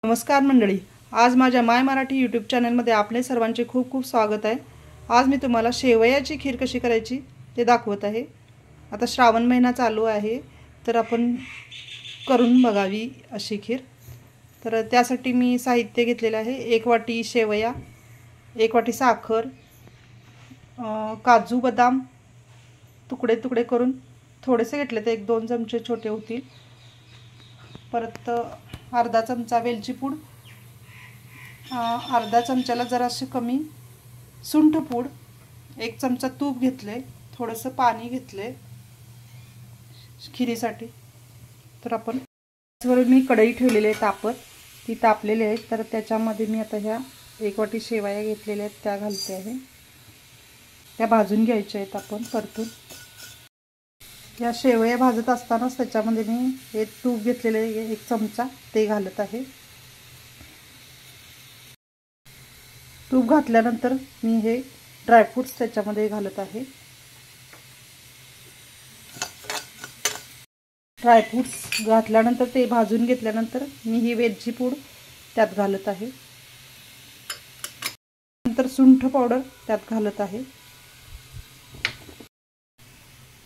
नमस्कार मंडळी, आज माझ्या माय मराठी यूट्यूब चॅनलमध्ये आपले सर्वांचे खूप खूप स्वागत आहे। आज मी तुम्हाला शेवयाची खीर कशी करायची ते दाखवत आहे। आता श्रावण महिना चालू आहे, तर आपण करून बघावी अशी खीर। तर त्यासाठी मी साहित्य घेतलेले आहे। 1 वाटी शेवया, 1 वाटी साखर, काजू बदाम तुकडे तुकडे करून थोडेसे घेतले, ते 1-2 चमचे छोटे होतील। परत अर्धा चमचा वेलची पूड, अर्धा चमच्याला जराशी कमी सुंठ पूड, 1 चमचा तूप घेतले, थोडंसं पाणी घेतले खिरीसाठी। तर आपण वर मी कढई ठेवलेली आहे तापत, ती तापलेली आहे। तर त्याच्यामध्ये मी आता ह्या 1 वाटी शेवया घेतलेल्या आहेत त्या घालते आहे। त्या भाजून घ्यायच्या आहेत आपण परतून। या शेवया भाजत असतानाच त्याच्यामध्ये मी हे तूप घेतलेले 1 चमचा ते घालत आहे। तूप घातल्यानंतर मी हे ड्रायफ्रूट्स त्याच्यामध्ये घालत आहे। ड्रायफ्रूट्स घातल्यानंतर ते भाजून घेतल्यानंतर मी ही वेलची पूड त्यात घालत आहे। नंतर सुंठ पावडर त्यात घालत आहे।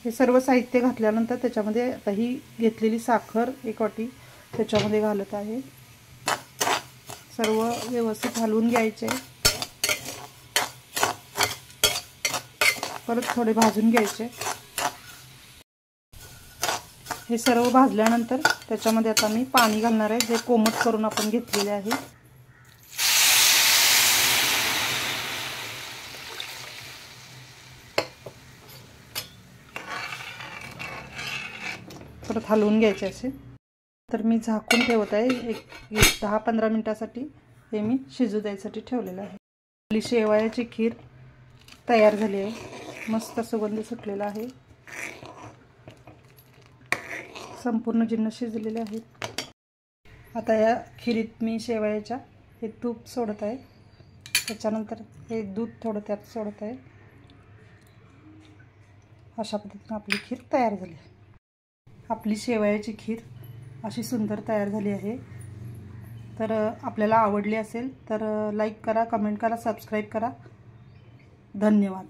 हे सर्व साहित्य घातल्यानंतर त्याच्यामध्ये आता ही घेतलेली साखर 1 वाटी त्याच्यामध्ये घालत आहे। सर्व व्यवस्थित हलवून घ्यायचे, परत थोडे भाजून घ्यायचे। हे सर्व भाजल्यानंतर त्याच्यामध्ये आता मी पाणी घालणार आहे, जे कोमट करून आपण घेतलेले आहे। परत हलवून घ्यायचे असे। तर मी झाकून ठेवत आहे, एक 10-15 मिनिटासाठी हे मी शिजू द्यायसाठी ठेवलेलं आहे। आपली शेवयाची खीर तयार झाली आहे, मस्त सुगंध सुटलेला आहे। संपूर्ण जिन्नस शिजलेले आहेत। आता या खिरीत मी शेवयाच्या हे तूप सोडत आहे, त्याच्यानंतर हे दूध थोडं त्यात सोडत आहे। अशा पद्धतीने आपली खीर तयार झाली। आपली शेवयाची खीर अशी सुंदर तयार झाली आहे। तर आपल्याला आवडली असेल तर लाईक करा, कमेंट करा, सबस्क्राईब करा। धन्यवाद।